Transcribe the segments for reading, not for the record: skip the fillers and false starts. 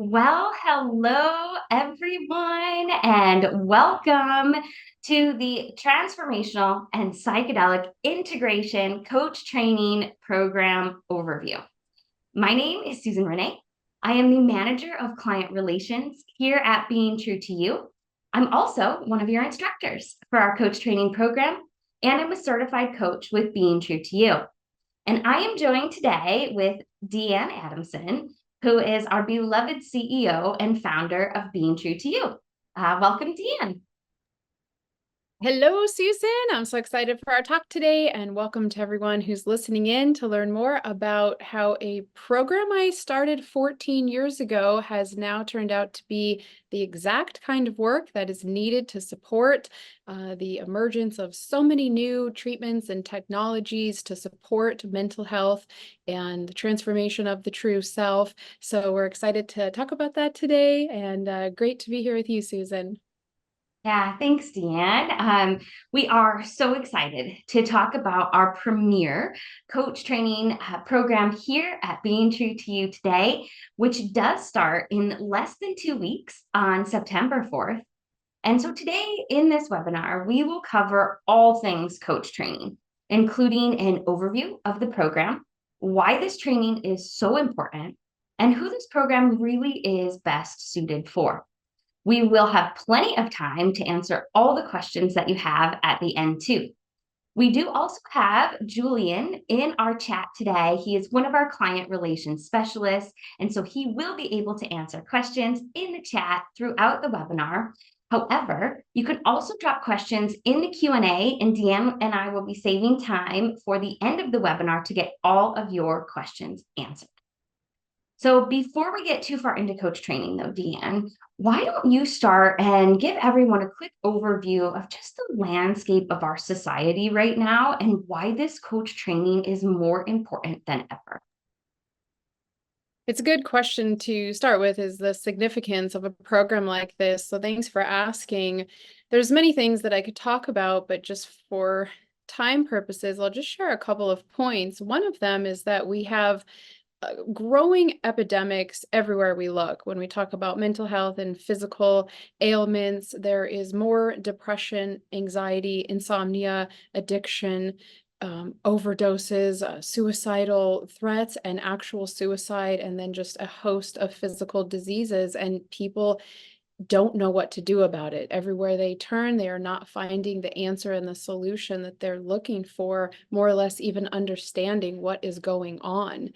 Well, hello everyone, and welcome to the Transformational and Psychedelic Integration Coach Training Program Overview. My name is Susan Renee. I am the Manager of Client Relations here at Being True to You. I'm also one of your instructors for our coach training program, and I'm a certified coach with Being True to You. And I am joined today with Deanne Adamson, who is our beloved CEO and founder of Being True to You. Welcome, Deanne. Hello, Susan. I'm so excited for our talk today, and welcome to everyone who's listening in to learn more about how a program I started 14 years ago has now turned out to be the exact kind of work that is needed to support the emergence of so many new treatments and technologies to support mental health and the transformation of the true self. So we're excited to talk about that today, and great to be here with you, Susan. Yeah, thanks, Deanne. We are so excited to talk about our premier coach training program here at Being True to You today, which does start in less than 2 weeks on September 4th. And so today in this webinar, we will cover all things coach training, including an overview of the program, why this training is so important, and who this program really is best suited for. We will have plenty of time to answer all the questions that you have at the end too. We do also have Julian in our chat today. He is one of our client relations specialists, and so he will be able to answer questions in the chat throughout the webinar. However, you can also drop questions in the Q&A, and Deanne and I will be saving time for the end of the webinar to get all of your questions answered. So before we get too far into coach training though, Deanne, why don't you start and give everyone a quick overview of just the landscape of our society right now and why this coach training is more important than ever? It's a good question to start with, is the significance of a program like this. So thanks for asking. There's many things that I could talk about, but just for time purposes, I'll just share a couple of points. One of them is that we have growing epidemics everywhere we look. When we talk about mental health and physical ailments, there is more depression, anxiety, insomnia, addiction, overdoses, suicidal threats, and actual suicide, and then just a host of physical diseases. And people don't know what to do about it. Everywhere they turn, they are not finding the answer and the solution that they're looking for, more or less even understanding what is going on.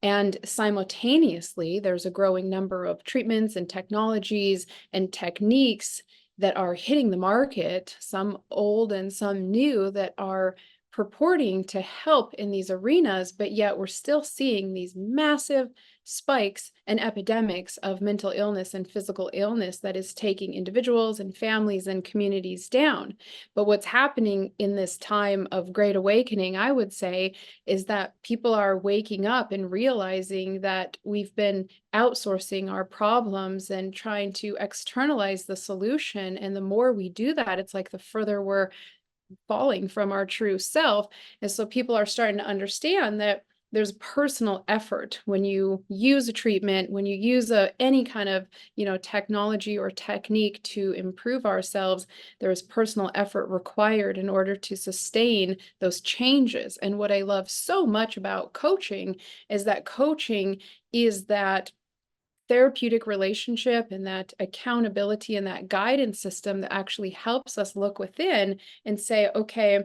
And simultaneously, there's a growing number of treatments and technologies and techniques that are hitting the market, some old and some new, that are purporting to help in these arenas, but yet we're still seeing these massive spikes and epidemics of mental illness and physical illness that is taking individuals and families and communities down. But what's happening in this time of great awakening, I would say, is that people are waking up and realizing that we've been outsourcing our problems and trying to externalize the solution. And the more we do that, it's like the further we're falling from our true self. And so people are starting to understand that there's personal effort when you use a treatment, when you use any kind of technology or technique to improve ourselves. There's personal effort required in order to sustain those changes. And what I love so much about coaching is that coaching is that therapeutic relationship and that accountability and that guidance system that actually helps us look within and say, okay,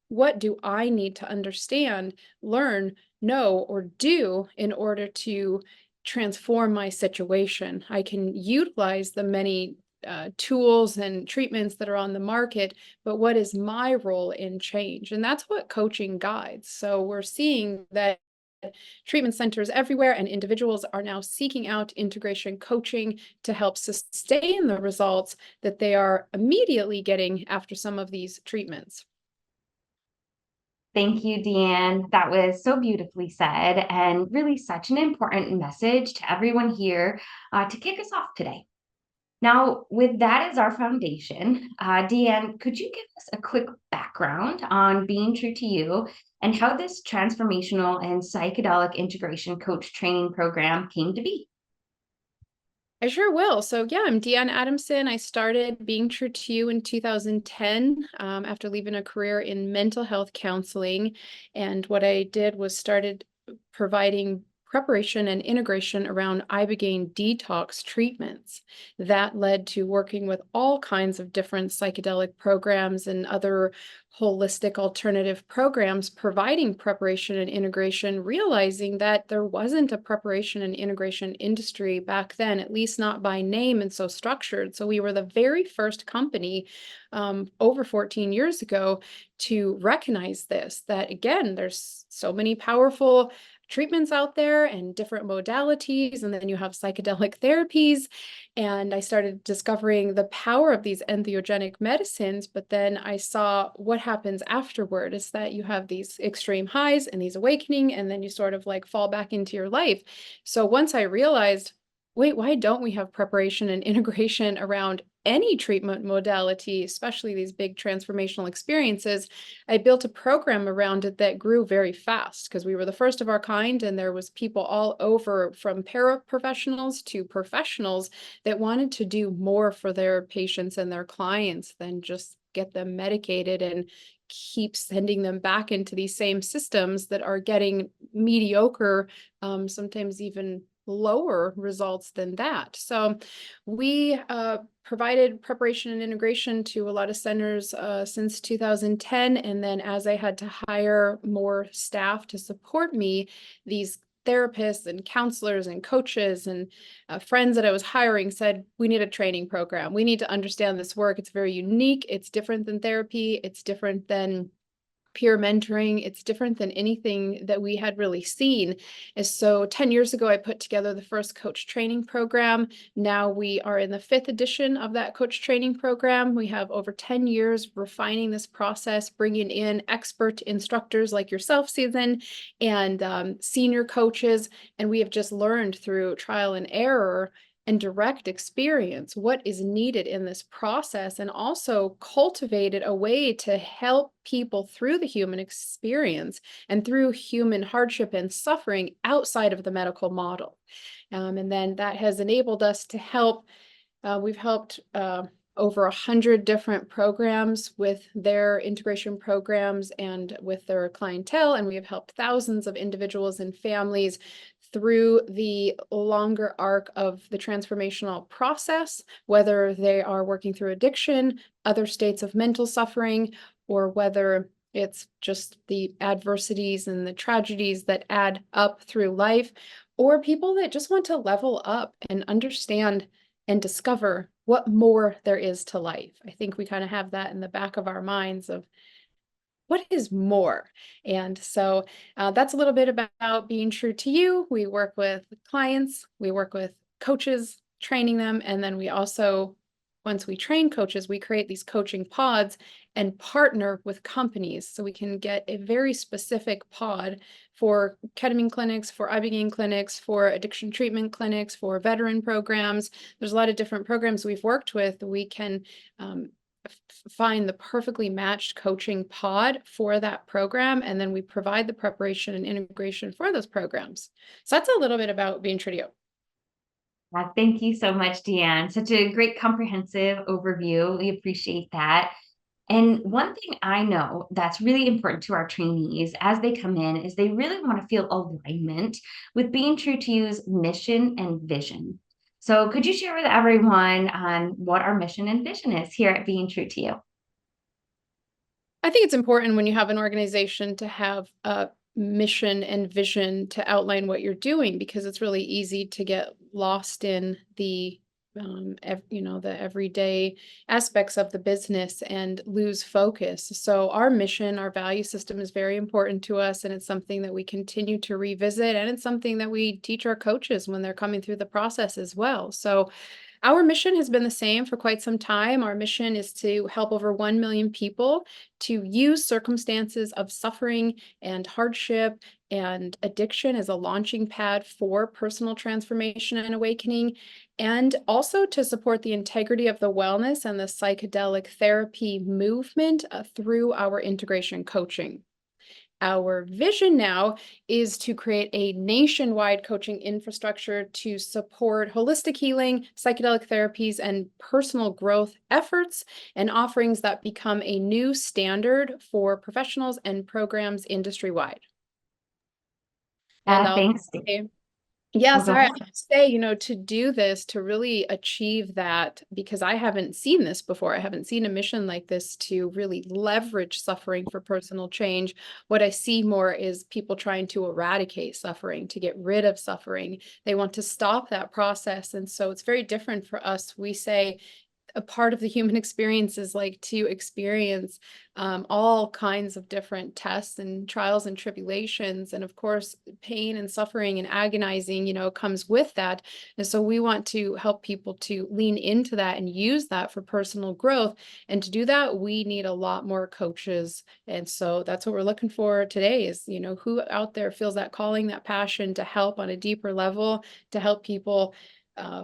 what do I need to understand, learn, know, or do in order to transform my situation? I can utilize the many tools and treatments that are on the market, but what is my role in change? And that's what coaching guides. So we're seeing that treatment centers everywhere, and individuals are now seeking out integration coaching to help sustain the results that they are immediately getting after some of these treatments. Thank you, Deanne. That was so beautifully said and really such an important message to everyone here to kick us off today. Now, with that as our foundation, Deanne, could you give us a quick background on Being True to You and how this transformational and psychedelic integration coach training program came to be? I sure will. So yeah, I'm Deanne Adamson. I started Being True to You in 2010 after leaving a career in mental health counseling. And what I did was started providing preparation and integration around ibogaine detox treatments. That led to working with all kinds of different psychedelic programs and other holistic alternative programs, providing preparation and integration, realizing that there wasn't a preparation and integration industry back then, at least not by name and so structured. So we were the very first company over 14 years ago to recognize this, that again, there's so many powerful treatments out there and different modalities, and then you have psychedelic therapies. And I started discovering the power of these entheogenic medicines, but then I saw what happens afterward is that you have these extreme highs and these awakening, and then you sort of like fall back into your life. So once I realized, wait, why don't we have preparation and integration around any treatment modality, especially these big transformational experiences, I built a program around it that grew very fast because we were the first of our kind, and there was people all over from paraprofessionals to professionals that wanted to do more for their patients and their clients than just get them medicated and keep sending them back into these same systems that are getting mediocre, sometimes even lower results than that. So we provided preparation and integration to a lot of centers since 2010. And then as I had to hire more staff to support me, these therapists and counselors and coaches and friends that I was hiring said, we need a training program. We need to understand this work. It's very unique. It's different than therapy. It's different than peer mentoring. It's different than anything that we had really seen. And so 10 years ago, I put together the first coach training program. Now we are in the 5th edition of that coach training program. We have over 10 years refining this process, bringing in expert instructors like yourself, Susan, and senior coaches. And we have just learned through trial and error and direct experience what is needed in this process, and also cultivated a way to help people through the human experience and through human hardship and suffering outside of the medical model. And then that has enabled us to help. We've helped over 100 different programs with their integration programs and with their clientele, and we have helped thousands of individuals and families through the longer arc of the transformational process, whether they are working through addiction, other states of mental suffering, or whether it's just the adversities and the tragedies that add up through life, or people that just want to level up and understand and discover what more there is to life. I think we kind of have that in the back of our minds of what is more. And so that's a little bit about Being True to You. We work with clients, we work with coaches, training them. And then we also, once we train coaches, we create these coaching pods and partner with companies so we can get a very specific pod for ketamine clinics, for ibogaine clinics, for addiction treatment clinics, for veteran programs. There's a lot of different programs we've worked with. We can find the perfectly matched coaching pod for that program, and then we provide the preparation and integration for those programs. So that's a little bit about Being True to You. Thank you so much, Deanne. Such a great comprehensive overview. We appreciate that. And one thing I know that's really important to our trainees as they come in is they really want to feel alignment with Being True to You's mission and vision. So could you share with everyone on what our mission and vision is here at Being True to You? I think it's important when you have an organization to have a mission and vision to outline what you're doing, because it's really easy to get lost in the the everyday aspects of the business and lose focus. So our mission, our value system is very important to us, and it's something that we continue to revisit, and it's something that we teach our coaches when they're coming through the process as well. So our mission has been the same for quite some time. Our mission is to help over 1 million people to use circumstances of suffering and hardship and addiction as a launching pad for personal transformation and awakening, and also to support the integrity of the wellness and the psychedelic therapy movement through our integration coaching. Our vision now is to create a nationwide coaching infrastructure to support holistic healing, psychedelic therapies, and personal growth efforts and offerings that become a new standard for professionals and programs industry-wide. And I'll Thanks. say, yeah, Oh, go sorry, I ahead. have to say, to do this, to really achieve that, because I haven't seen this before. I haven't seen a mission like this to really leverage suffering for personal change. What I see more is people trying to eradicate suffering, to get rid of suffering. They want to stop that process. And so it's very different for us. We say, a part of the human experience is like to experience all kinds of different tests and trials and tribulations. And of course, pain and suffering and agonizing, comes with that. And so we want to help people to lean into that and use that for personal growth. And to do that, we need a lot more coaches. And so that's what we're looking for today is, who out there feels that calling, that passion to help on a deeper level, to help people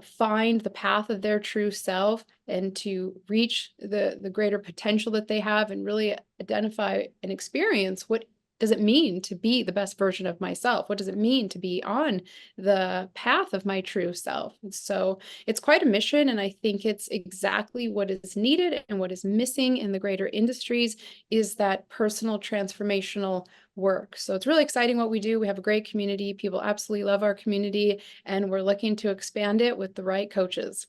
find the path of their true self and to reach the greater potential that they have and really identify and experience what does it mean to be the best version of myself? What does it mean to be on the path of my true self? And so it's quite a mission, and I think it's exactly what is needed and what is missing in the greater industries is that personal transformational work. So it's really exciting what we do. We have a great community. People absolutely love our community, and we're looking to expand it with the right coaches.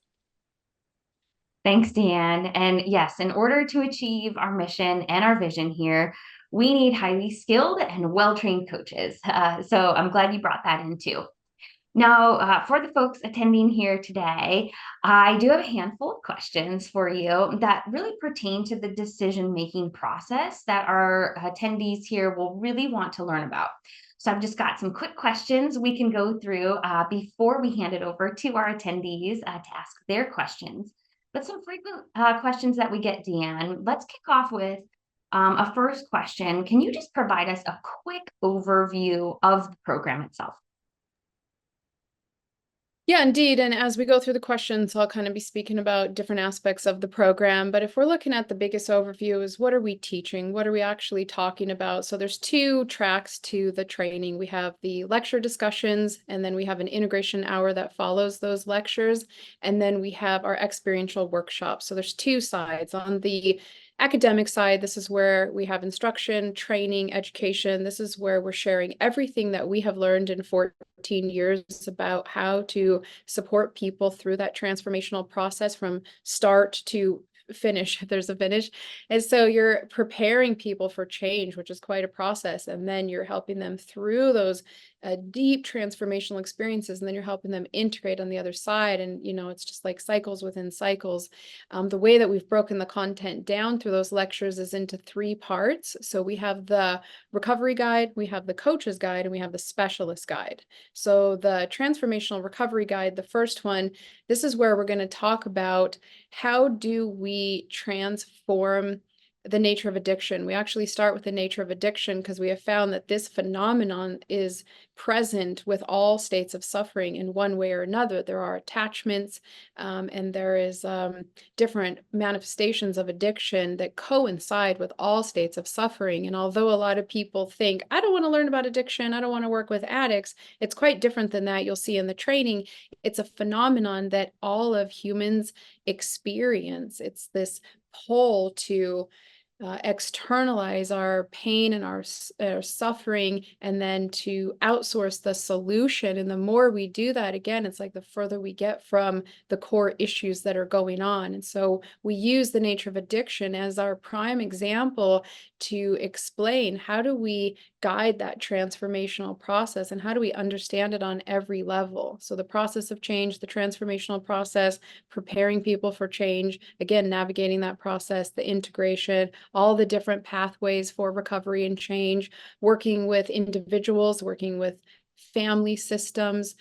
Thanks, Deanne. And yes, in order to achieve our mission and our vision here, we need highly skilled and well-trained coaches. So I'm glad you brought that in too. Now, for the folks attending here today, I do have a handful of questions for you that really pertain to the decision-making process that our attendees here will really want to learn about. So I've just got some quick questions we can go through before we hand it over to our attendees to ask their questions. But some frequent questions that we get, Deanne. Let's kick off with a first question. Can you just provide us a quick overview of the program itself? Yeah, indeed. And as we go through the questions, I'll kind of be speaking about different aspects of the program. But if we're looking at the biggest overview is what are we teaching? What are we actually talking about? So there's two tracks to the training. We have the lecture discussions, and then we have an integration hour that follows those lectures. And then we have our experiential workshops. So there's two sides. On the academic side, this is where we have instruction, training, education. This is where we're sharing everything that we have learned in 14 years about how to support people through that transformational process from start to finish, if there's a finish. And so you're preparing people for change, which is quite a process. And then you're helping them through those deep transformational experiences. And then you're helping them integrate on the other side. And, it's just like cycles within cycles. The way that we've broken the content down through those lectures is into 3 parts. So we have the recovery guide, we have the coach's guide, and we have the specialist guide. So the transformational recovery guide, the first one, this is where we're going to talk about how do we transform the nature of addiction. We actually start with the nature of addiction because we have found that this phenomenon is present with all states of suffering in one way or another. There are attachments and there is different manifestations of addiction that coincide with all states of suffering. And although a lot of people think, I don't want to learn about addiction, I don't want to work with addicts, it's quite different than that. You'll see in the training, it's a phenomenon that all of humans experience. It's this pull to externalize our pain and our suffering, and then to outsource the solution. And the more we do that, again, it's like the further we get from the core issues that are going on. And so we use the nature of addiction as our prime example to explain how do we guide that transformational process and how do we understand it on every level. So the process of change, the transformational process, preparing people for change, again, navigating that process, the integration, all the different pathways for recovery and change, working with individuals, working with family systems,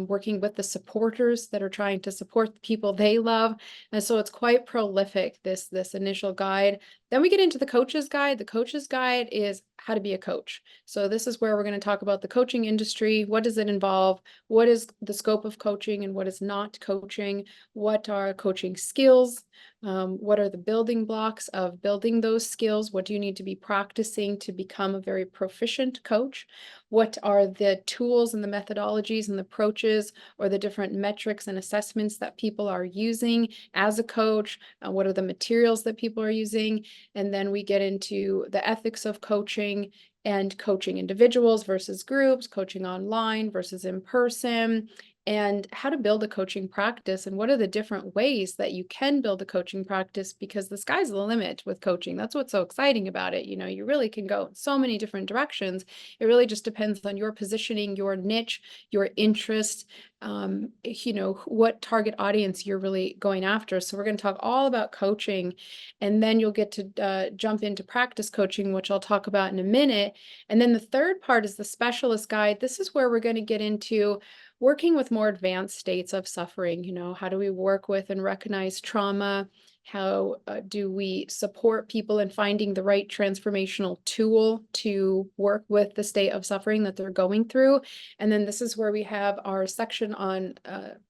working with the supporters that are trying to support the people they love. And so it's quite prolific, this initial guide. Then we get into the coach's guide. The coach's guide is how to be a coach. So this is where we're going to talk about the coaching industry. What does it involve? What is the scope of coaching and what is not coaching? What are coaching skills? What are the building blocks of building those skills? What do you need to be practicing to become a very proficient coach? What are the tools and the methodologies and the approaches or the different metrics and assessments that people are using as a coach? What are the materials that people are using? And then we get into the ethics of coaching and coaching individuals versus groups, coaching online versus in person, and how to build a coaching practice and what are the different ways that you can build a coaching practice, because the sky's the limit with coaching. That's what's so exciting about it. You know, you really can go in so many different directions. It really just depends on your positioning, your niche, your interest, you know, what target audience you're really going after. So we're going to talk all about coaching, and then you'll get to jump into practice coaching, which I'll talk about in a minute. And then the third part is the specialist guide. This is where we're going to get into working with more advanced states of suffering. You know, how do we work with and recognize trauma? How do we support people in finding the right transformational tool to work with the state of suffering that they're going through? And then this is where we have our section on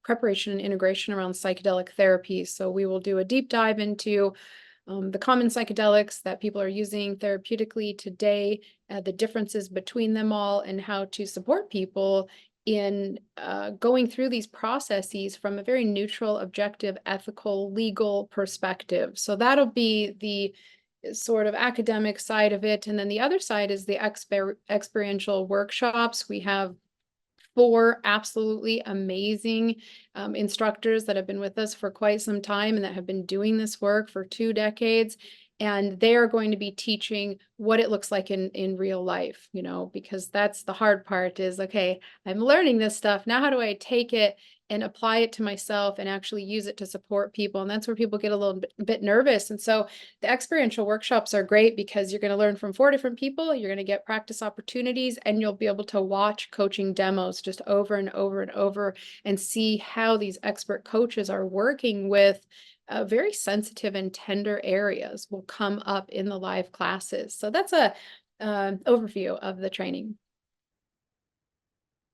preparation and integration around psychedelic therapy. So we will do a deep dive into the common psychedelics that people are using therapeutically today, the differences between them all, and how to support people in going through these processes from a very neutral, objective, ethical, legal perspective. So that'll be the sort of academic side of it. And then the other side is the experiential workshops. We have 4 absolutely amazing instructors that have been with us for quite some time and that have been doing this work for 2 decades. And they are going to be teaching what it looks like in real life, you know, because that's the hard part is, okay, I'm learning this stuff. Now, how do I take it and apply it to myself and actually use it to support people? And that's where people get a little bit nervous. And so the experiential workshops are great because you're going to learn from 4 different people. You're going to get practice opportunities and you'll be able to watch coaching demos just over and over and over and see how these expert coaches are working with very sensitive and tender areas will come up in the live classes. So that's a overview of the training.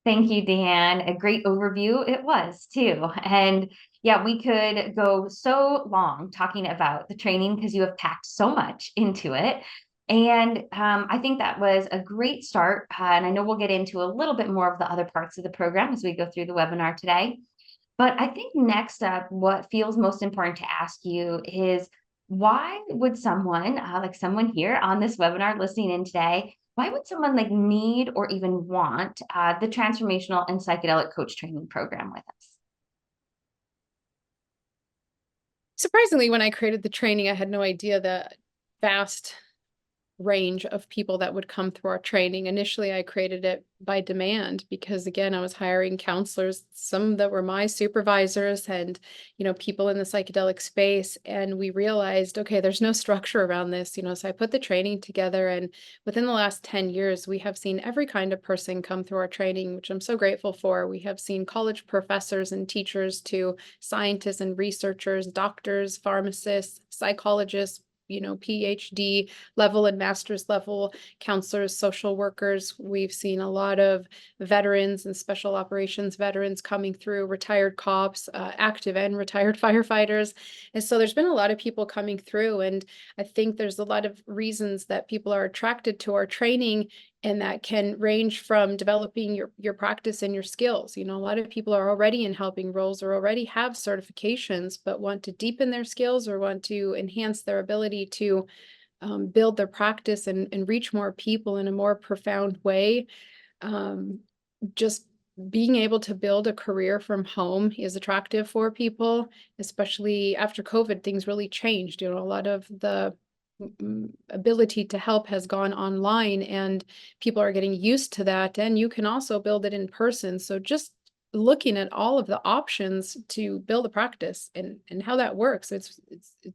Thank you, Deanne. A great overview it was too. And yeah, we could go so long talking about the training because you have packed so much into it. And I think that was a great start. And I know we'll get into a little bit more of the other parts of the program as we go through the webinar today. But I think next up, what feels most important to ask you is why would someone, like someone here on this webinar listening in today, why would someone like need or even want the Transformational and Psychedelic Coach Training Program with us? Surprisingly, when I created the training, I had no idea the vast range of people that would come through our training. Initially, I created it by demand because, again, I was hiring counselors, some that were my supervisors and, you know, people in the psychedelic space. And we realized, okay, there's no structure around this, you know, so I put the training together. And within the last 10 years, we have seen every kind of person come through our training, which I'm so grateful for. We have seen college professors and teachers to scientists and researchers, doctors, pharmacists, psychologists, you know, PhD level and master's level counselors, social workers. We've seen a lot of veterans and special operations veterans coming through, retired cops, active and retired firefighters. And so there's been a lot of people coming through. And I think there's a lot of reasons that people are attracted to our training, and that can range from developing your practice and your skills. You know, a lot of people are already in helping roles or already have certifications, but want to deepen their skills or want to enhance their ability to build their practice and reach more people in a more profound way. Just being able to build a career from home is attractive for people, especially after COVID, things really changed. You know, a lot of the ability to help has gone online and people are getting used to that. And you can also build it in person. So just looking at all of the options to build a practice and how that works, it's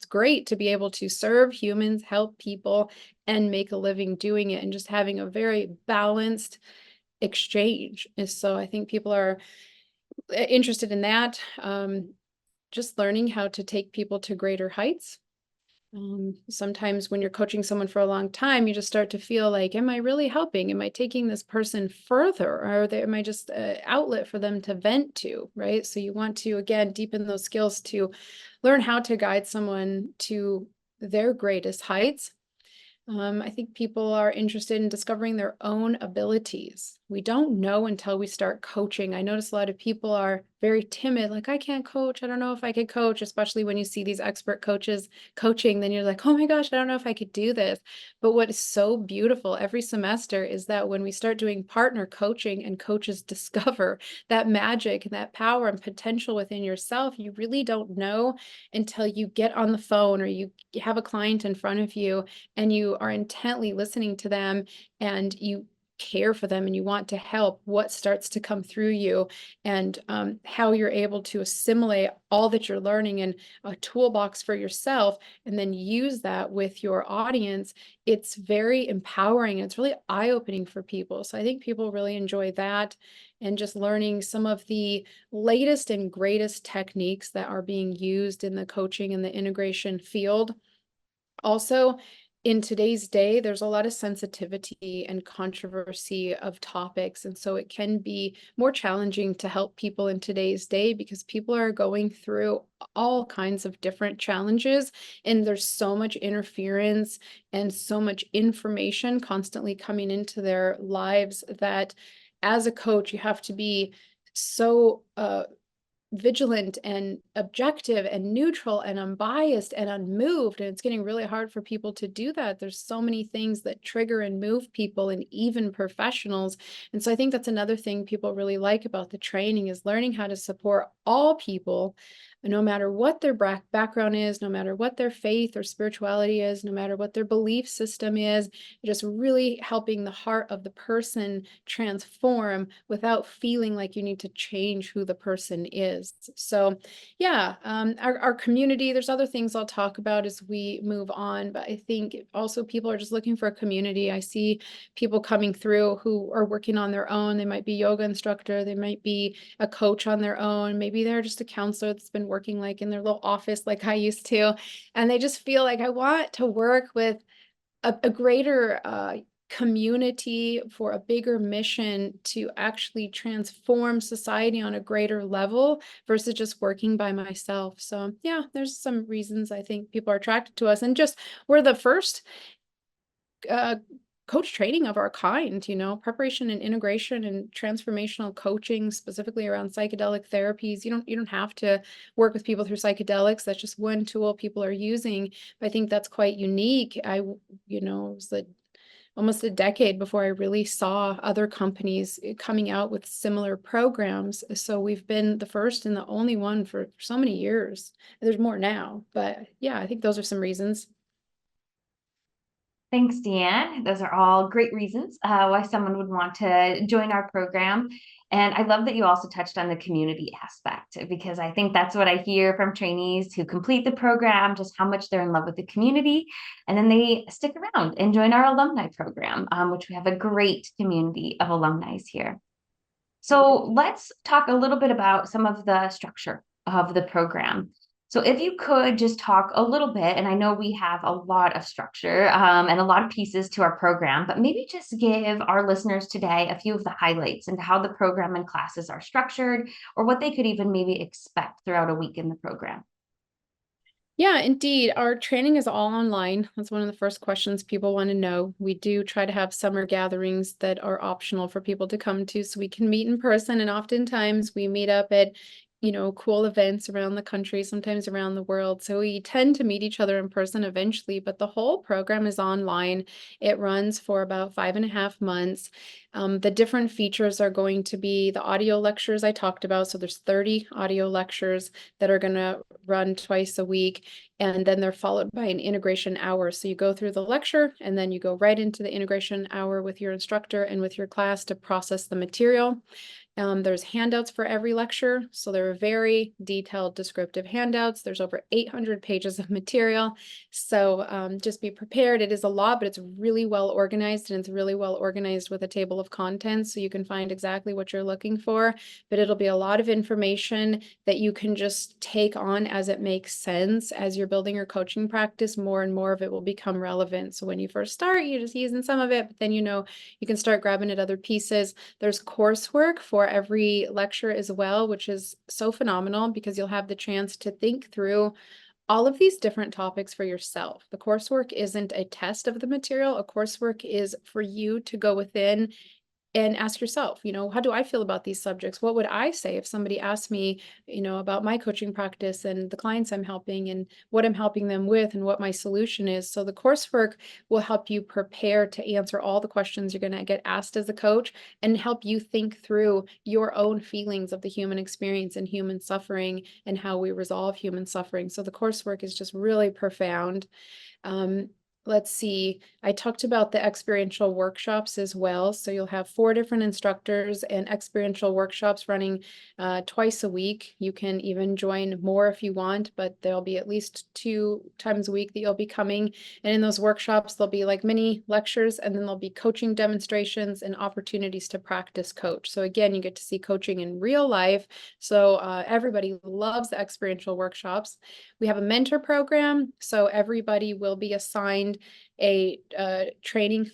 great to be able to serve humans, help people, and make a living doing it, and just having a very balanced exchange. And so I think people are interested in that. Just learning how to take people to greater heights Sometimes when you're coaching someone for a long time, you just start to feel like, am I really helping? Am I taking this person further? Or am I just an outlet for them to vent to, right? So you want to, again, deepen those skills to learn how to guide someone to their greatest heights. I think people are interested in discovering their own abilities. We don't know until we start coaching. I notice a lot of people are very timid, like, I can't coach. I don't know if I could coach, especially when you see these expert coaches coaching. Then you're like, oh my gosh, I don't know if I could do this. But what is so beautiful every semester is that when we start doing partner coaching and coaches discover that magic and that power and potential within yourself, you really don't know until you get on the phone or you have a client in front of you and you are intently listening to them and you care for them and you want to help, what starts to come through you, and how you're able to assimilate all that you're learning in a toolbox for yourself and then use that with your audience. It's very empowering. It's really eye-opening for people. So I think people really enjoy that, and just learning some of the latest and greatest techniques that are being used in the coaching and the integration field. Also, in today's day, there's a lot of sensitivity and controversy of topics. And so it can be more challenging to help people in today's day because people are going through all kinds of different challenges. And there's so much interference and so much information constantly coming into their lives that as a coach, you have to be so vigilant and objective and neutral and unbiased and unmoved, and it's getting really hard for people to do that. There's so many things that trigger and move people, and even professionals. And so I think that's another thing people really like about the training is learning how to support all people, no matter what their background is, no matter what their faith or spirituality is, no matter what their belief system is, just really helping the heart of the person transform without feeling like you need to change who the person is. So yeah, our community, there's other things I'll talk about as we move on, but I think also people are just looking for a community. I see people coming through who are working on their own. They might be yoga instructor, they might be a coach on their own, maybe they're just a counselor that's been working like in their little office like I used to, and they just feel like I want to work with a greater community for a bigger mission to actually transform society on a greater level versus just working by myself. So yeah, there's some reasons I think people are attracted to us, and just we're the first coach training of our kind, preparation and integration and transformational coaching, specifically around psychedelic therapies. You don't have to work with people through psychedelics. That's just one tool people are using. But I think that's quite unique. It was almost a decade before I really saw other companies coming out with similar programs. So we've been the first and the only one for so many years. There's more now, but yeah, I think those are some reasons. Thanks, Deanne. Those are all great reasons why someone would want to join our program. And I love that you also touched on the community aspect because I think that's what I hear from trainees who complete the program, just how much they're in love with the community. And then they stick around and join our alumni program, which we have a great community of alumni here. So let's talk a little bit about some of the structure of the program. So if you could just talk a little bit, and I know we have a lot of structure and a lot of pieces to our program, but maybe just give our listeners today a few of the highlights into how the program and classes are structured, or what they could even maybe expect throughout a week in the program. Yeah, indeed. Our training is all online. That's one of the first questions people want to know. We do try to have summer gatherings that are optional for people to come to so we can meet in person. And oftentimes we meet up at, cool events around the country, sometimes around the world. So we tend to meet each other in person eventually, but the whole program is online. It runs for about 5.5 months. The different features are going to be the audio lectures I talked about. So there's 30 audio lectures that are going to run twice a week. And then they're followed by an integration hour. So you go through the lecture and then you go right into the integration hour with your instructor and with your class to process the material. There's handouts for every lecture, so they're very detailed, descriptive handouts. There's over 800 pages of material, so just be prepared. It is a lot, but it's really well organized, and it's really well organized with a table of contents, so you can find exactly what you're looking for. But it'll be a lot of information that you can just take on as it makes sense. As you're building your coaching practice, more and more of it will become relevant. So when you first start, you're just using some of it, but then you can start grabbing at other pieces. There's coursework for every lecture as well, which is so phenomenal because you'll have the chance to think through all of these different topics for yourself. The coursework isn't a test of the material. A coursework is for you to go within and ask yourself, how do I feel about these subjects? What would I say if somebody asked me, about my coaching practice and the clients I'm helping and what I'm helping them with and what my solution is? So the coursework will help you prepare to answer all the questions you're going to get asked as a coach and help you think through your own feelings of the human experience and human suffering and how we resolve human suffering. So the coursework is just really profound. Um, let's see, I talked about the experiential workshops as well. So you'll have 4 different instructors and experiential workshops running twice a week. You can even join more if you want, but there'll be at least 2 times a week that you'll be coming. And in those workshops, there'll be like mini lectures, and then there'll be coaching demonstrations and opportunities to practice coach. So again, you get to see coaching in real life. So everybody loves the experiential workshops. We have a mentor program, so everybody will be assigned a training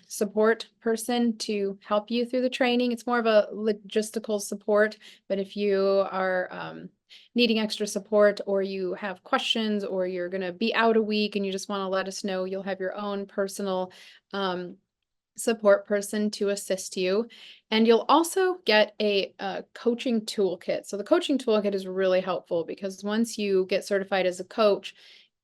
support person to help you through the training. It's more of a logistical support, but if you are needing extra support, or you have questions, or you're going to be out a week and you just want to let us know, you'll have your own personal support person to assist you. And you'll also get a coaching toolkit. So the coaching toolkit is really helpful because once you get certified as a coach,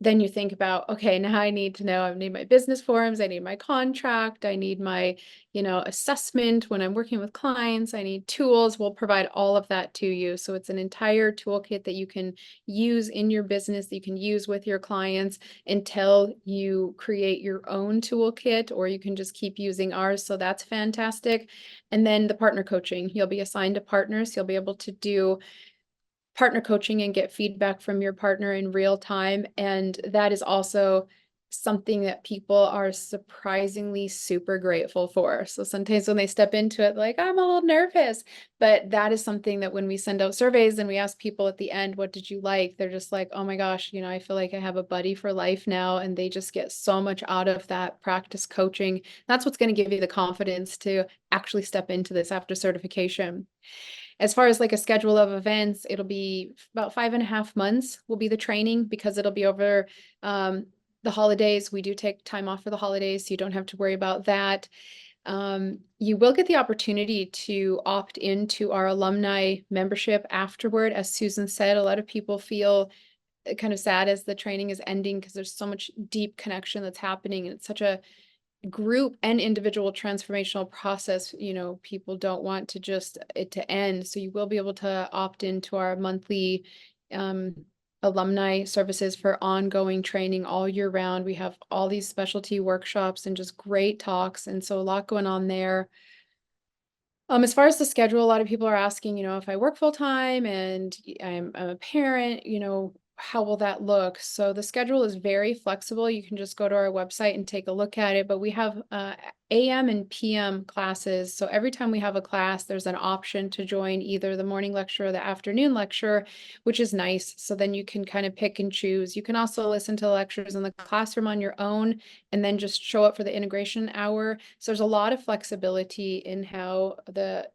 then you think about, okay, now I need to know, I need my business forms, I need my contract, I need my, assessment when I'm working with clients, I need tools. We'll provide all of that to you. So it's an entire toolkit that you can use in your business, that you can use with your clients until you create your own toolkit, or you can just keep using ours. So that's fantastic. And then the partner coaching, you'll be assigned to partners. You'll be able to do partner coaching and get feedback from your partner in real time. And that is also something that people are surprisingly super grateful for. So sometimes when they step into it, like, I'm a little nervous, but that is something that when we send out surveys and we ask people at the end, what did you like? They're just like, oh my gosh, I feel like I have a buddy for life now. And they just get so much out of that practice coaching. That's what's going to give you the confidence to actually step into this after certification. As far as like a schedule of events, it'll be about 5.5 months will be the training, because it'll be over the holidays. We do take time off for the holidays, so you don't have to worry about that. You will get the opportunity to opt into our alumni membership afterward. As Susan said, a lot of people feel kind of sad as the training is ending because there's so much deep connection that's happening, and it's such a group and individual transformational process. People don't want to just it to end. So you will be able to opt into our monthly um, alumni services for ongoing training all year round. We have all these specialty workshops and just great talks. And so a lot going on there. As far as the schedule, a lot of people are asking, if I work full time and I'm a parent, how will that look? So the schedule is very flexible. You can just go to our website and take a look at it. But we have AM and PM classes. So every time we have a class, there's an option to join either the morning lecture or the afternoon lecture, which is nice. So then you can kind of pick and choose. You can also listen to the lectures in the classroom on your own and then just show up for the integration hour. So there's a lot of flexibility in how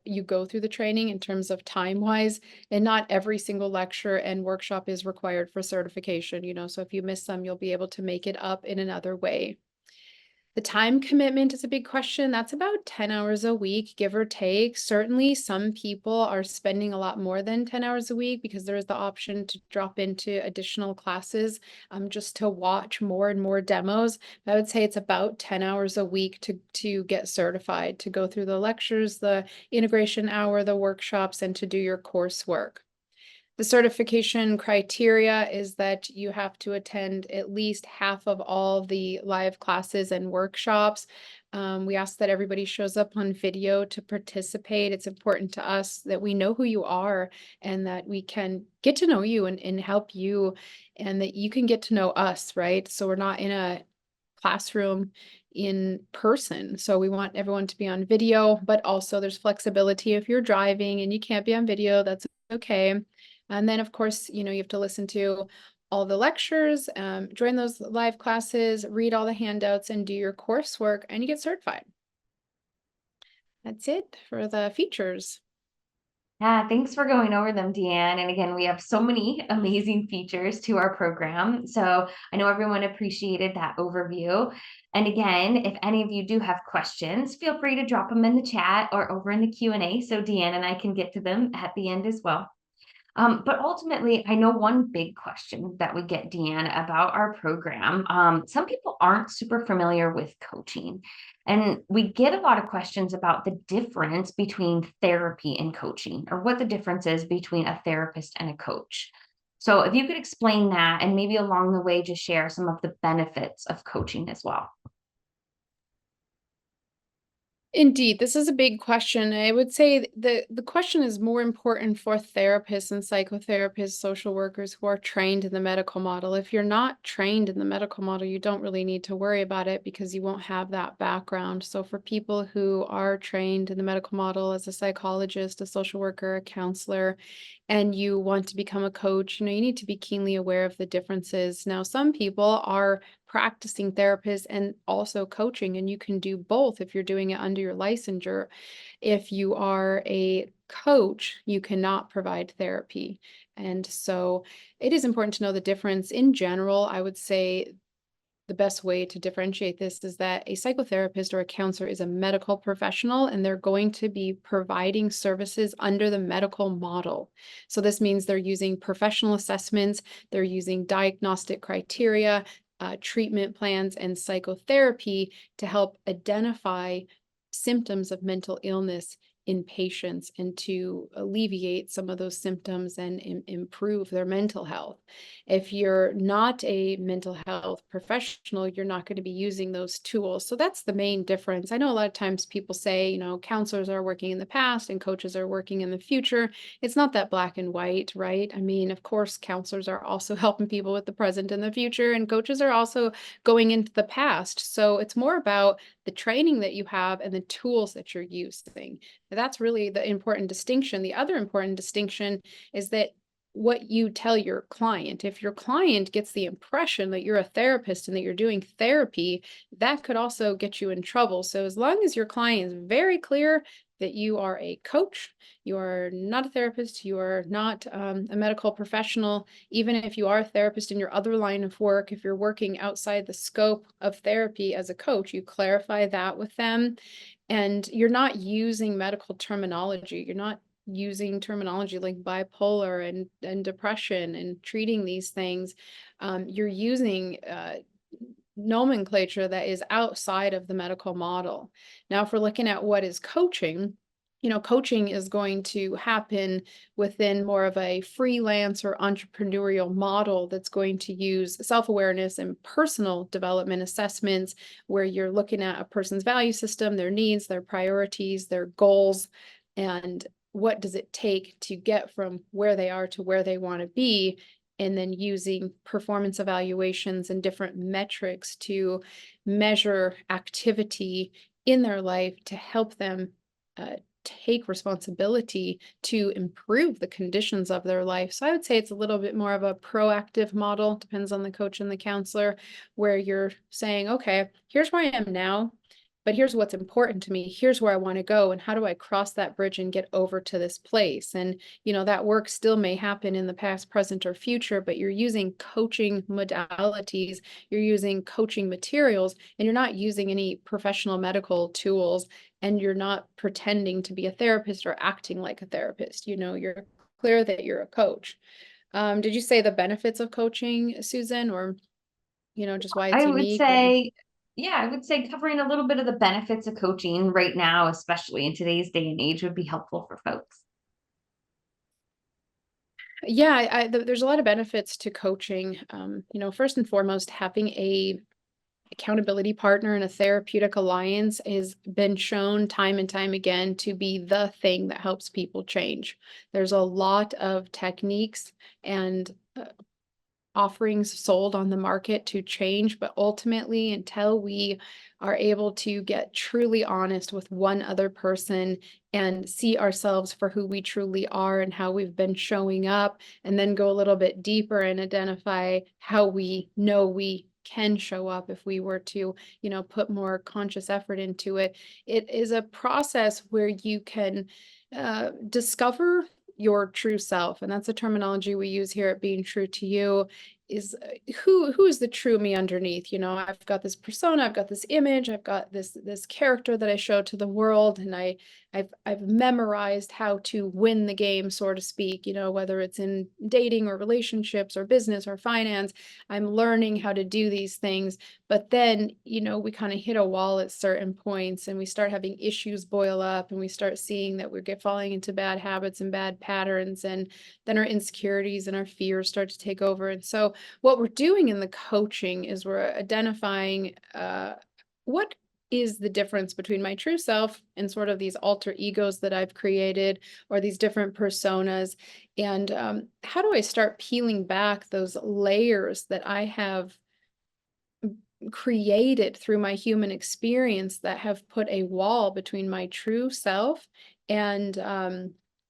you go through the training in terms of time wise, and not every single lecture and workshop is required for certification. So if you miss some, you'll be able to make it up in another way. The time commitment is a big question. That's about 10 hours a week, give or take. Certainly, some people are spending a lot more than 10 hours a week because there is the option to drop into additional classes just to watch more and more demos. I would say it's about 10 hours a week to get certified, to go through the lectures, the integration hour, the workshops, and to do your coursework. The certification criteria is that you have to attend at least half of all the live classes and workshops. We ask that everybody shows up on video to participate. It's important to us that we know who you are and that we can get to know you and help you and that you can get to know us, right? So we're not in a classroom in person. So we want everyone to be on video, but also there's flexibility if you're driving and you can't be on video, that's okay. And then of course, you have to listen to all the lectures, join those live classes, read all the handouts and do your coursework and you get certified. That's it for the features. Yeah, thanks for going over them, Deanne. And again, we have so many amazing features to our program. So I know everyone appreciated that overview. And again, if any of you do have questions, feel free to drop them in the chat or over in the Q&A so Deanne and I can get to them at the end as well. But ultimately, I know one big question that we get, Deanne, about our program. Some people aren't super familiar with coaching, and we get a lot of questions about the difference between therapy and coaching, or what the difference is between a therapist and a coach. So, if you could explain that, and maybe along the way, just share some of the benefits of coaching as well. Indeed, this is a big question. I would say the question is more important for therapists and psychotherapists, social workers who are trained in the medical model. If you're not trained in the medical model, you don't really need to worry about it because you won't have that background. So for people who are trained in the medical model as a psychologist, a social worker, a counselor, and you want to become a coach, you need to be keenly aware of the differences. Now, some people are practicing therapists and also coaching, and you can do both if you're doing it under your licensure. If you are a coach, you cannot provide therapy. And so it is important to know the difference. In general, I would say the best way to differentiate this is that a psychotherapist or a counselor is a medical professional and they're going to be providing services under the medical model. So this means they're using professional assessments, they're using diagnostic criteria, treatment plans, and psychotherapy to help identify symptoms of mental illness in patients and to alleviate some of those symptoms and improve their mental health. If you're not a mental health professional, you're not going to be using those tools. So that's the main difference. I know a lot of times people say, counselors are working in the past and coaches are working in the future. It's not that black and white, right? I mean, of course, counselors are also helping people with the present and the future, and coaches are also going into the past. So it's more about the training that you have and the tools that you're using. That's really the important distinction. The other important distinction is that what you tell your client. If your client gets the impression that you're a therapist and that you're doing therapy, that could also get you in trouble. So as long as your client is very clear that you are a coach, you are not a therapist, you are not a medical professional, even if you are a therapist in your other line of work, if you're working outside the scope of therapy as a coach, you clarify that with them. And you're not using medical terminology. You're not using terminology like bipolar and depression and treating these things. You're using nomenclature that is outside of the medical model. Now, if we're looking at what is coaching, coaching is going to happen within more of a freelance or entrepreneurial model that's going to use self-awareness and personal development assessments where you're looking at a person's value system, their needs, their priorities, their goals, and what does it take to get from where they are to where they want to be, and then using performance evaluations and different metrics to measure activity in their life to help them take responsibility to improve the conditions of their life. So I would say it's a little bit more of a proactive model, depends on the coach and the counselor, where you're saying, okay, here's where I am now, but here's what's important to me. Here's where I want to go. And how do I cross that bridge and get over to this place? And, that work still may happen in the past, present, or future, but you're using coaching modalities, you're using coaching materials, and you're not using any professional medical tools, and you're not pretending to be a therapist or acting like a therapist. You're clear that you're a coach. Did you say the benefits of coaching, Susan, or, just why it's I would unique? Or... say, yeah, I would say covering a little bit of the benefits of coaching right now, especially in today's day and age, would be helpful for folks. Yeah, there's a lot of benefits to coaching. First and foremost, having a accountability partner in a therapeutic alliance has been shown time and time again to be the thing that helps people change. There's a lot of techniques and offerings sold on the market to change, but ultimately, until we are able to get truly honest with one other person and see ourselves for who we truly are and how we've been showing up, and then go a little bit deeper and identify how we know we can show up if we were to, put more conscious effort into it. It is a process where you can discover your true self, and that's the terminology we use here at Being True to You. Is who is the true me underneath? I've got this persona, I've got this image, I've got this character that I show to the world, and I've memorized how to win the game, so to speak, whether it's in dating or relationships or business or finance. I'm learning how to do these things, but then, we kind of hit a wall at certain points, and we start having issues boil up, and we start seeing that we're falling into bad habits and bad patterns, and then our insecurities and our fears start to take over. And so what we're doing in the coaching is we're identifying what is the difference between my true self and sort of these alter egos that I've created, or these different personas, and how do I start peeling back those layers that I have created through my human experience that have put a wall between my true self and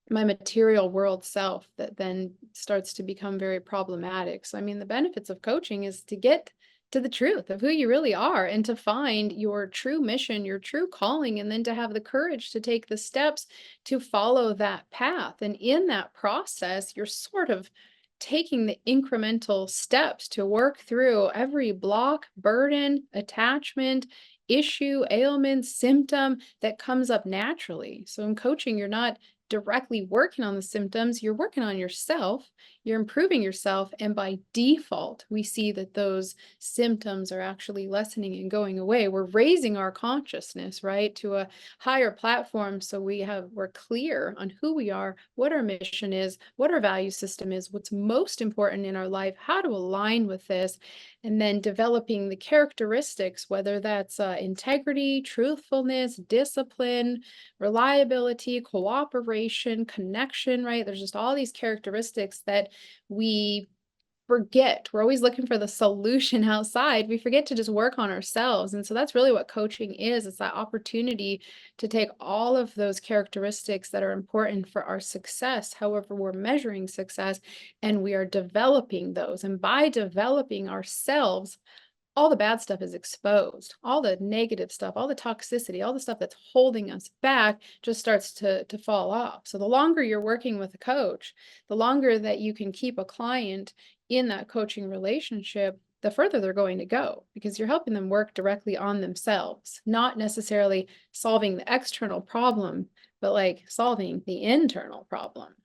my material world self, that then starts to become very problematic. So, I mean, the benefits of coaching is to get to the truth of who you really are and to find your true mission, your true calling, and then to have the courage to take the steps to follow that path. And in that process, you're sort of taking the incremental steps to work through every block, burden, attachment, issue, ailment, symptom that comes up naturally. So in coaching, you're not directly working on the symptoms, you're working on yourself, you're improving yourself, and by default, we see that those symptoms are actually lessening and going away. We're raising our consciousness, right, to a higher platform, so we're clear on who we are, what our mission is, what our value system is, what's most important in our life, how to align with this, and then developing the characteristics, whether that's integrity, truthfulness, discipline, reliability, cooperation, connection, right? There's just all these characteristics that we forget. We're always looking for the solution outside. We forget to just work on ourselves. And so that's really what coaching is. It's that opportunity to take all of those characteristics that are important for our success, however we're measuring success, and we are developing those. And by developing ourselves, all the bad stuff is exposed. All the negative stuff, all the toxicity, all the stuff that's holding us back just starts to fall off. So the longer you're working with a coach, the longer that you can keep a client in that coaching relationship, the further they're going to go, because you're helping them work directly on themselves, not necessarily solving the external problem, but like solving the internal problem.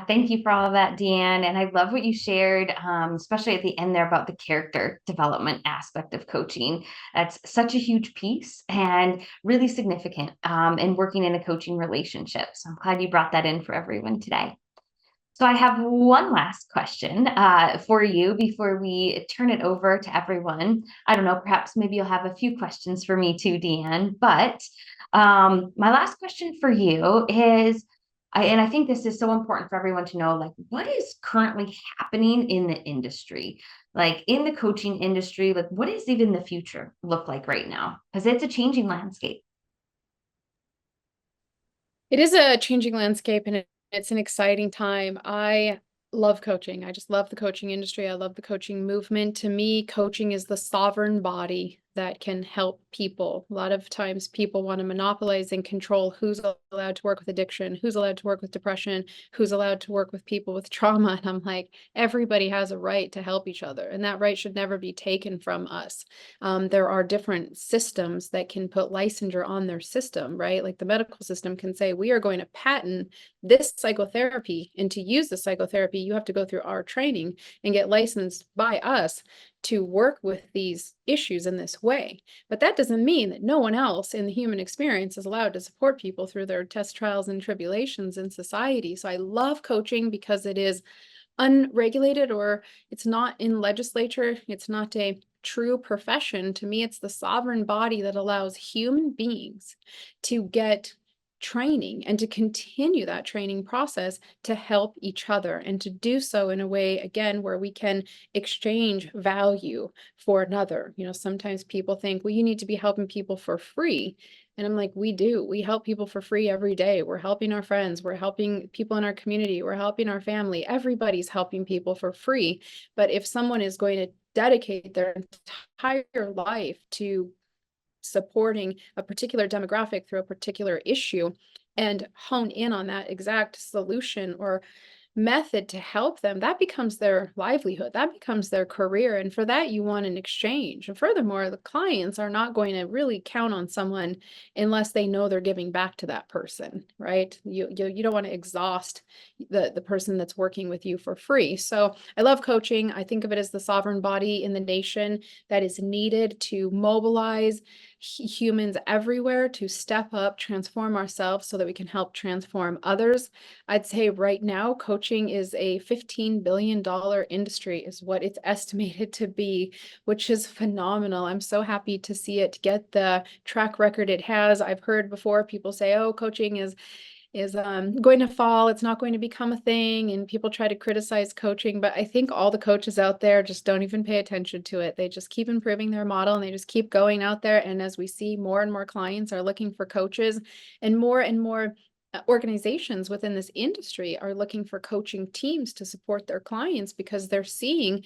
Thank you for all of that, Deanne. And I love what you shared, especially at the end there about the character development aspect of coaching. That's such a huge piece and really significant in working in a coaching relationship. So I'm glad you brought that in for everyone today. So I have one last question for you before we turn it over to everyone. I don't know, perhaps maybe you'll have a few questions for me too, Deanne. But my last question for you is, and I think this is so important for everyone to know, like, what is currently happening in the industry? Like in the coaching industry, like what does even the future look like right now? Because it's a changing landscape. It is a changing landscape, and it's an exciting time. I love coaching. I just love the coaching industry. I love the coaching movement. To me, coaching is the sovereign body that can help people. A lot of times people want to monopolize and control who's allowed to work with addiction, who's allowed to work with depression, who's allowed to work with people with trauma. And I'm like, everybody has a right to help each other, and that right should never be taken from us. There are different systems that can put licensure on their system, right? Like the medical system can say, we are going to patent this psychotherapy, and to use the psychotherapy, you have to go through our training and get licensed by us to work with these issues in this way. But that doesn't mean that no one else in the human experience is allowed to support people through their test trials and tribulations in society. So I love coaching because it is unregulated, or it's not in legislature. It's not a true profession. To me, it's the sovereign body that allows human beings to get training and to continue that training process to help each other, and to do so in a way, again, where we can exchange value for another. Sometimes people think, well, you need to be helping people for free. And I'm like, we do. We help people for free every day. We're helping our friends. We're helping people in our community. We're helping our family. Everybody's helping people for free. But if someone is going to dedicate their entire life to supporting a particular demographic through a particular issue and hone in on that exact solution or method to help them, that becomes their livelihood, that becomes their career. And for that, you want an exchange. And furthermore, the clients are not going to really count on someone unless they know they're giving back to that person, right? You don't want to exhaust the person that's working with you for free. So I love coaching. I think of it as the sovereign body in the nation that is needed to mobilize humans everywhere to step up, transform ourselves so that we can help transform others. I'd say right now, coaching is a $15 billion industry, is what it's estimated to be, which is phenomenal. I'm so happy to see it get the track record it has. I've heard before people say, oh, coaching is going to fall. It's not going to become a thing. And people try to criticize coaching, but I think all the coaches out there just don't even pay attention to it. They just keep improving their model and they just keep going out there. And as we see, more and more clients are looking for coaches, and more organizations within this industry are looking for coaching teams to support their clients, because they're seeing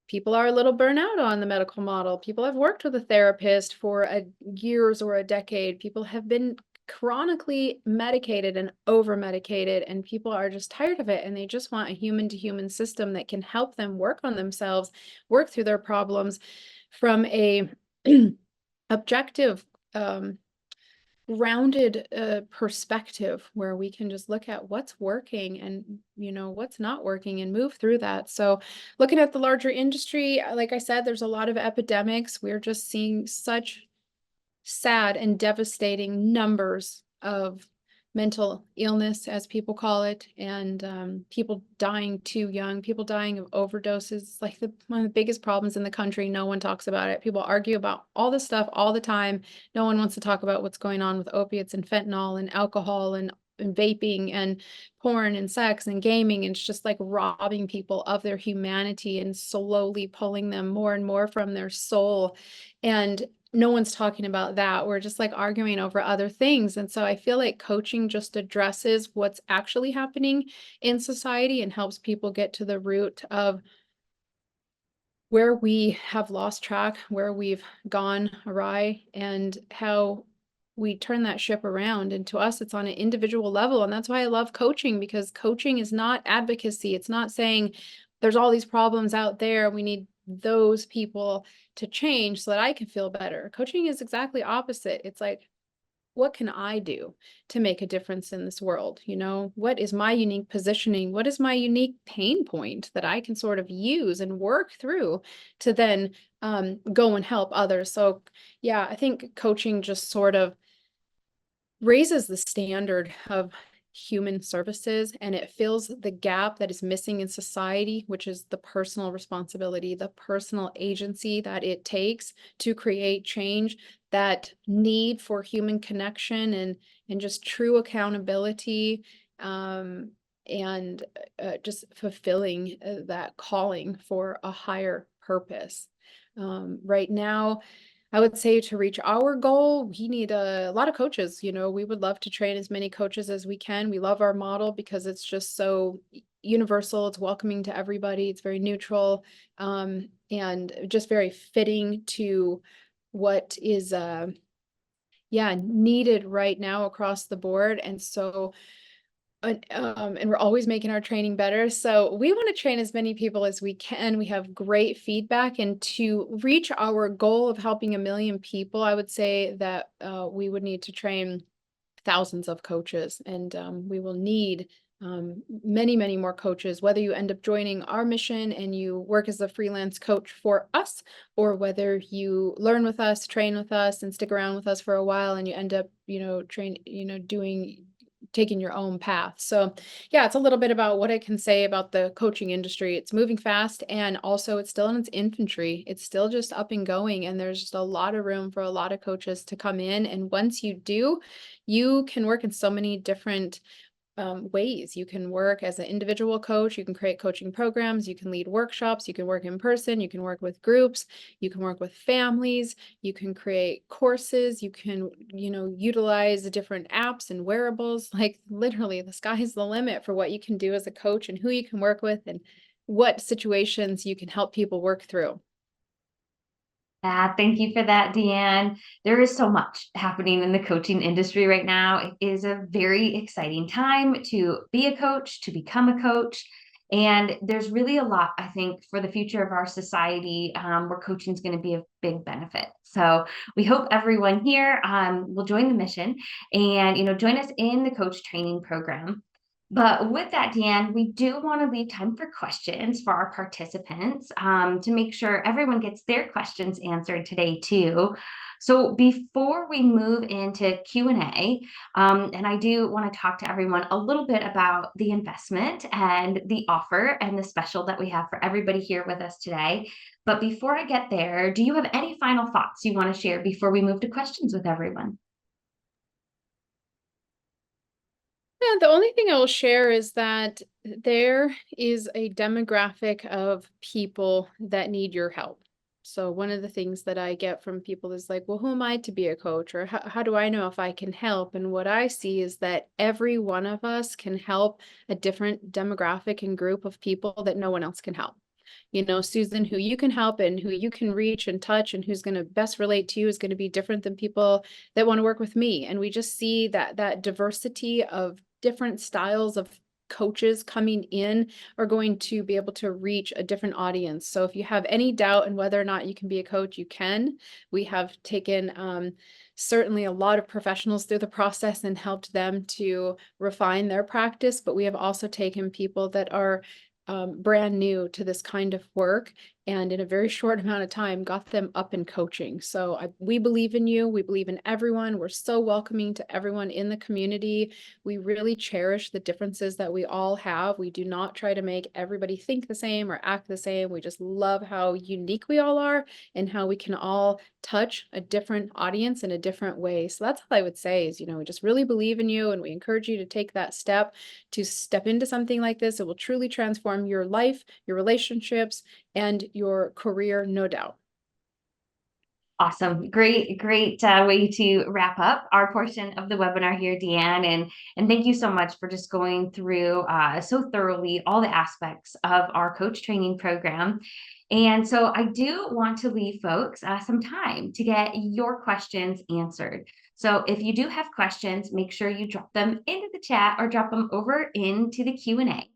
people are a little burnt out on the medical model. People have worked with a therapist for years or a decade. People have been chronically medicated and over medicated, and people are just tired of it, and they just want a human to human system that can help them work on themselves, work through their problems from a objective, grounded perspective, where we can just look at what's working and what's not working and move through that. So looking at the larger industry, like I said, there's a lot of epidemics. We're just seeing such sad and devastating numbers of mental illness, as people call it, and people dying too young, people dying of overdoses. Like one of the biggest problems in the country. No one talks about it. People argue about all this stuff all the time. No one wants to talk about what's going on with opiates and fentanyl and alcohol and vaping and porn and sex and gaming. And it's just like robbing people of their humanity and slowly pulling them more and more from their soul. And no one's talking about that. We're just like arguing over other things. And so I feel like coaching just addresses what's actually happening in society and helps people get to the root of where we have lost track, where we've gone awry, and how we turn that ship around. And to us, it's on an individual level. And that's why I love coaching, because coaching is not advocacy. It's not saying there's all these problems out there, we need those people to change so that I can feel better. Coaching is exactly opposite. It's like, what can I do to make a difference in this world? What is my unique positioning? What is my unique pain point that I can sort of use and work through to then go and help others? So yeah, I think coaching just sort of raises the standard of human services, and it fills the gap that is missing in society, which is the personal responsibility, the personal agency that it takes to create change, that need for human connection and just true accountability, and just fulfilling that calling for a higher purpose. Right now, I would say to reach our goal, we need a lot of coaches. We would love to train as many coaches as we can. We love our model because it's just so universal. It's welcoming to everybody. It's very neutral, and just very fitting to what is needed right now across the board. And so and we're always making our training better. So we want to train as many people as we can. We have great feedback, and to reach our goal of helping 1 million people, I would say that we would need to train thousands of coaches, and we will need many, many more coaches, whether you end up joining our mission and you work as a freelance coach for us, or whether you learn with us, train with us, and stick around with us for a while, and you end up, doing taking your own path. So yeah, it's a little bit about what I can say about the coaching industry. It's moving fast, and also it's still in its infancy. It's still just up and going, and there's just a lot of room for a lot of coaches to come in. And once you do, you can work in so many different ways. You can work as an individual coach, you can create coaching programs, you can lead workshops, you can work in person, you can work with groups, you can work with families, you can create courses, you can, utilize the different apps and wearables. Like literally, the sky's the limit for what you can do as a coach and who you can work with and what situations you can help people work through. Thank you for that, Deanne. There is so much happening in the coaching industry right now. It is a very exciting time to be a coach, to become a coach. And there's really a lot, I think, for the future of our society where coaching is going to be a big benefit. So we hope everyone here will join the mission and, join us in the coach training program. But with that, Dan, we do want to leave time for questions for our participants to make sure everyone gets their questions answered today too. So before we move into Q&A, and I do want to talk to everyone a little bit about the investment and the offer and the special that we have for everybody here with us today. But before I get there, do you have any final thoughts you want to share before we move to questions with everyone? Yeah, the only thing I will share is that there is a demographic of people that need your help. So one of the things that I get from people is like, well, who am I to be a coach? Or how do I know if I can help? And what I see is that every one of us can help a different demographic and group of people that no one else can help. Susan, who you can help and who you can reach and touch and who's going to best relate to you is going to be different than people that want to work with me. And we just see that diversity of different styles of coaches coming in are going to be able to reach a different audience. So if you have any doubt in whether or not you can be a coach, you can. We have taken certainly a lot of professionals through the process and helped them to refine their practice, but we have also taken people that are brand new to this kind of work, and in a very short amount of time got them up in coaching. So we believe in you. We believe in everyone. We're so welcoming to everyone in the community. We really cherish the differences that we all have. We do not try to make everybody think the same or act the same. We just love how unique we all are and how we can all touch a different audience in a different way. So that's all I would say is, we just really believe in you, and we encourage you to take that step to step into something like this. It will truly transform your life, your relationships, and your career, no doubt. Awesome. Great, great way to wrap up our portion of the webinar here, Deanne. And thank you so much for just going through so thoroughly all the aspects of our coach training program. And so I do want to leave folks some time to get your questions answered. So if you do have questions, make sure you drop them into the chat or drop them over into the Q&A.